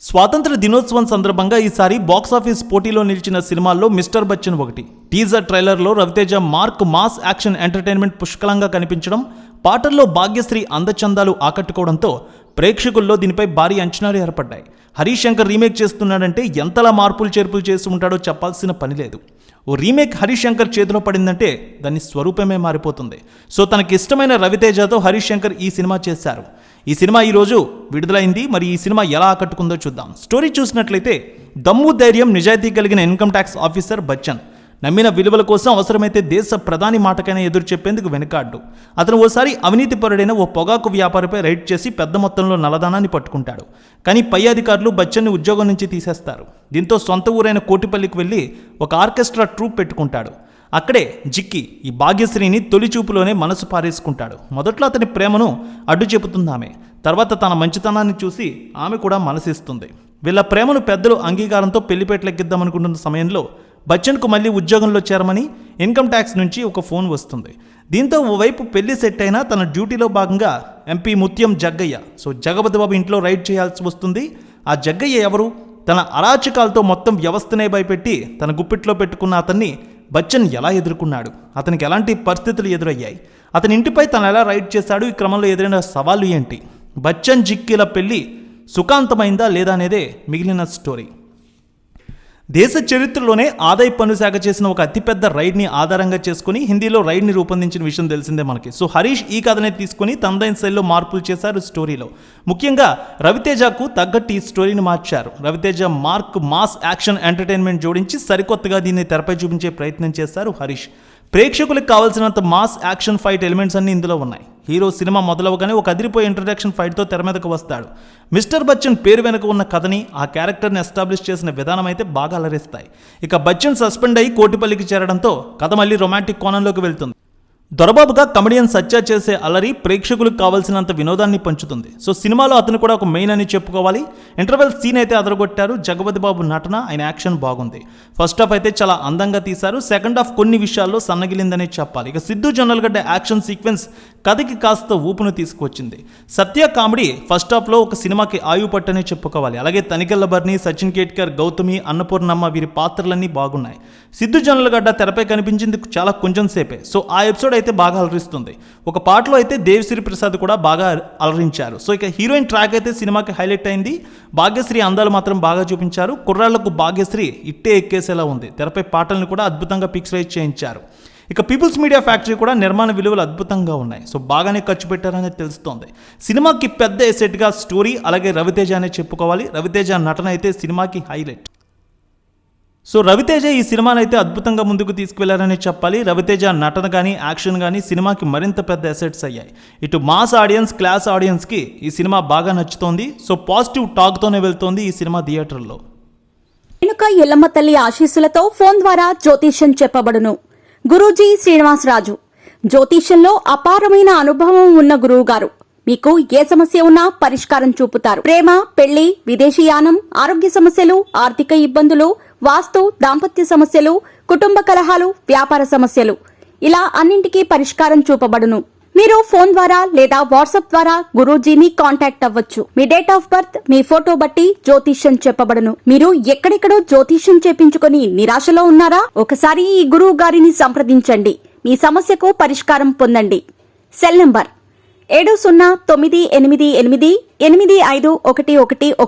స్వాతంత్ర దినోత్సవం సందర్భంగా ఈసారి బాక్సాఫీస్ పోటీలో నిలిచిన సినిమాల్లో మిస్టర్ బచ్చన్ ఒకటి. టీజర్ ట్రైలర్లో Ravi Teja mark mass action entertainment పుష్కలంగా కనిపించడం, పాటల్లో భాగ్యశ్రీ అందచందాలు ఆకట్టుకోవడంతో ప్రేక్షకుల్లో దీనిపై భారీ అంచనాలు ఏర్పడ్డాయి. హరీష్ శంకర్ రీమేక్ చేస్తున్నాడంటే ఎంతలా మార్పులు చేర్పులు చేసి ఉంటాడో చెప్పాల్సిన పని లేదు. ఓ రీమేక్ హరీష్ శంకర్ చేతిలో పడిందంటే దాని స్వరూపమే మారిపోతుంది. సో తనకి ఇష్టమైన రవితేజతో హరీష్ శంకర్ ఈ సినిమా చేశారు. ఈ సినిమా ఈరోజు విడుదలైంది. మరి ఈ సినిమా ఎలా ఆకట్టుకుందో చూద్దాం. స్టోరీ చూసినట్లయితే దమ్ము ధైర్యం నిజాయితీ కలిగిన ఇన్కమ్ ట్యాక్స్ ఆఫీసర్ బచ్చన్ నమ్మిన విలువల కోసం అవసరమైతే దేశ ప్రధాని మాటకైనా ఎదురు చెప్పేందుకు వెనుకాడ్డు. అతను ఓసారి అవినీతిపరుడైన ఓ పొగాకు వ్యాపారిపై రైడ్ చేసి పెద్ద మొత్తంలో నల్లధనాన్ని పట్టుకుంటాడు. కానీ పై అధికారులు బచ్చన్ని ఉద్యోగం నుంచి తీసేస్తారు. దీంతో సొంత ఊరైన కోటిపల్లికి వెళ్ళి ఒక ఆర్కెస్ట్రా ట్రూప్ పెట్టుకుంటాడు. అక్కడే జిక్కి ఈ భాగ్యశ్రీని తొలి చూపులోనే మనసు పారేసుకుంటాడు. మొదట్లో అతని ప్రేమను అడ్డు చెబుతుంది ఆమె. తర్వాత తన మంచితనాన్ని చూసి ఆమె కూడా మనసిస్తుంది. వీళ్ళ ప్రేమను పెద్దలు అంగీకారంతో పెళ్లిపేటలెక్కిద్దామనుకుంటున్న సమయంలో బచ్చన్కు మళ్ళీ ఉద్యోగంలో చేరమని ఇన్కమ్ ట్యాక్స్ నుంచి ఒక ఫోన్ వస్తుంది. దీంతో ఓవైపు పెళ్లి సెట్ అయినా తన డ్యూటీలో భాగంగా ఎంపీ ముత్యం జగ్గయ్య జగపతి బాబు ఇంట్లో రైడ్ చేయాల్సి వస్తుంది. ఆ జగ్గయ్య ఎవరు? తన అరాచకాలతో మొత్తం వ్యవస్థనే భయపెట్టి తన గుప్పిట్లో పెట్టుకున్న అతన్ని బచ్చన్ ఎలా ఎదుర్కొన్నాడు? అతనికి ఎలాంటి పరిస్థితులు ఎదురయ్యాయి? అతని ఇంటిపై తను ఎలా రైడ్ చేశాడు? ఈ క్రమంలో ఎదురైన సవాళ్ళు ఏంటి? బచ్చన్ జిక్కీల పెళ్లి సుఖాంతమైందా లేదా అనేదే మిగిలిన స్టోరీ. దేశ చరిత్రలోనే ఆదాయ పన్ను శాఖ చేసిన ఒక అతిపెద్ద రైడ్ని ఆధారంగా చేసుకుని హిందీలో రైడ్ని రూపొందించిన విషయం తెలిసిందే మనకి. సో హరీష్ ఈ కథనే తీసుకుని తనదైన శైలిలో మార్పులు చేశారు స్టోరీలో. ముఖ్యంగా రవితేజకు తగ్గట్టు ఈ స్టోరీని మార్చారు. Ravi Teja mark mass action entertainment జోడించి సరికొత్తగా దీన్ని తెరపై చూపించే ప్రయత్నం చేశారు హరీష్. ప్రేక్షకులకు కావాల్సినంత మాస్ యాక్షన్ ఫైట్ ఎలిమెంట్స్ అన్ని ఇందులో ఉన్నాయి. హీరో సినిమా మొదలవగానే ఒక అదిరిపోయే ఇంట్రడక్షన్ ఫైట్తో తెర మీదకు వస్తాడు. మిస్టర్ బచ్చన్ పేరు వెనుక ఉన్న కథని, ఆ క్యారెక్టర్ని ఎస్టాబ్లిష్ చేసిన విధానం అయితే బాగా అలరిస్తాయి. ఇక బచ్చన్ సస్పెండ్ అయ్యి కోటిపల్లికి చేరడంతో కథ మళ్ళీ రొమాంటిక్ కోణంలోకి వెళ్తుంది. దొరబాబుగా కమెడియన్ సత్య చేసే అలరి ప్రేక్షకులకు కావాల్సినంత వినోదాన్ని పంచుతుంది. సో సినిమాలో అతను కూడా ఒక మెయిన్ అని చెప్పుకోవాలి. ఇంటర్వెల్ సీన్ అయితే అదరగొట్టారు. జగపతి బాబు నటన, ఆయన యాక్షన్ బాగుంది. ఫస్ట్ హాఫ్ అయితే చాలా అందంగా తీశారు. సెకండ్ హాఫ్ కొన్ని విషయాల్లో సన్నగిలిందనే చెప్పాలి. ఇక సిద్ధు జొన్నలగడ్డ యాక్షన్ సీక్వెన్స్ కథకి కాస్త ఊపును తీసుకువచ్చింది. సత్య కామెడీ ఫస్ట్ హాఫ్లో ఒక సినిమాకి ఆయువు పట్టనే చెప్పుకోవాలి. అలాగే తనికెళ్ల బర్ని, సచిన్ కేట్కర్, గౌతమి, అన్నపూర్ణమ్మ వీరి పాత్రలన్నీ బాగున్నాయి. సిద్ధు జొన్నలగడ్డ తెరపై కనిపించింది చాలా కొంచెం సేపే. సో ఆ ఎపిసోడ్ అయితే బాగా అలరిస్తుంది. ఒక పాటలో అయితే దేవిశ్రీ ప్రసాద్ కూడా బాగా అలరించారు. సో ఇక హీరోయిన్ ట్రాక్ అయితే సినిమాకి హైలైట్ అయింది. భాగ్యశ్రీ అందాలు మాత్రం బాగా చూపించారు. కుర్రాళ్లకు భాగ్యశ్రీ ఇట్టే ఎక్కేసేలా ఉంది. తెరపై పాటలను కూడా అద్భుతంగా పిక్చరైజ్ చేయించారు. ఇక పీపుల్స్ మీడియా ఫ్యాక్టరీ కూడా నిర్మాణ విలువలు అద్భుతంగా ఉన్నాయి. సో బాగానే ఖర్చు పెట్టారనేది తెలుస్తోంది. సినిమాకి పెద్ద ఎసెట్గా స్టోరీ అలాగే రవితేజ అనే చెప్పుకోవాలి. రవితేజ నటన అయితే సినిమాకి హైలైట్. సో రవితేజ ఈ సినిమాని అయితే అద్భుతంగా ముందుకు తీసుకువెళ్లారని చెప్పాలి. రవితేజ నటన కానీ యాక్షన్ కానీ సినిమాకి మరింత పెద్ద అసెట్స్ అయ్యాయి. ఇటు మాస్ ఆడియన్స్, క్లాస్ ఆడియన్స్కి ఈ సినిమా బాగా నచ్చుతోంది. సో పాజిటివ్ టాక్తోనే వెళ్తోంది ఈ సినిమా థియేటర్లో. రేణుక ఎల్లమ్మ తల్లి ఆశీస్సులతో ఫోన్ ద్వారా జ్యోతిష్యం చెప్పబడును. గురూజీ శ్రీనివాసరాజు జ్యోతిష్యంలో అపారమైన అనుభవం ఉన్న గురువు గారు మీకు ఏ సమస్య ఉన్నా పరిష్కారం చూపుతారు. ప్రేమ, పెళ్లి, విదేశీయానం, ఆరోగ్య సమస్యలు, ఆర్థిక ఇబ్బందులు, వాస్తు, దాంపత్య సమస్యలు, కుటుంబ కలహాలు, వ్యాపార సమస్యలు ఇలా అన్నింటికీ పరిష్కారం చూపబడును. మీరు ఫోన్ ద్వారా లేదా వాట్సాప్ ద్వారా గురూజీని కాంటాక్ట్ అవ్వచ్చు. మీ డేట్ ఆఫ్ బర్త్, మీ ఫోటో బట్టి జ్యోతిష్యం చెప్పబడును. మీరు ఎక్కడెక్కడో జ్యోతిష్యం చేపించుకొని నిరాశలో ఉన్నారా? ఒకసారి ఈ గురువు గారిని సంప్రదించండి. మీ సమస్యకు పరిష్కారం పొందండి. Cell number 7098888511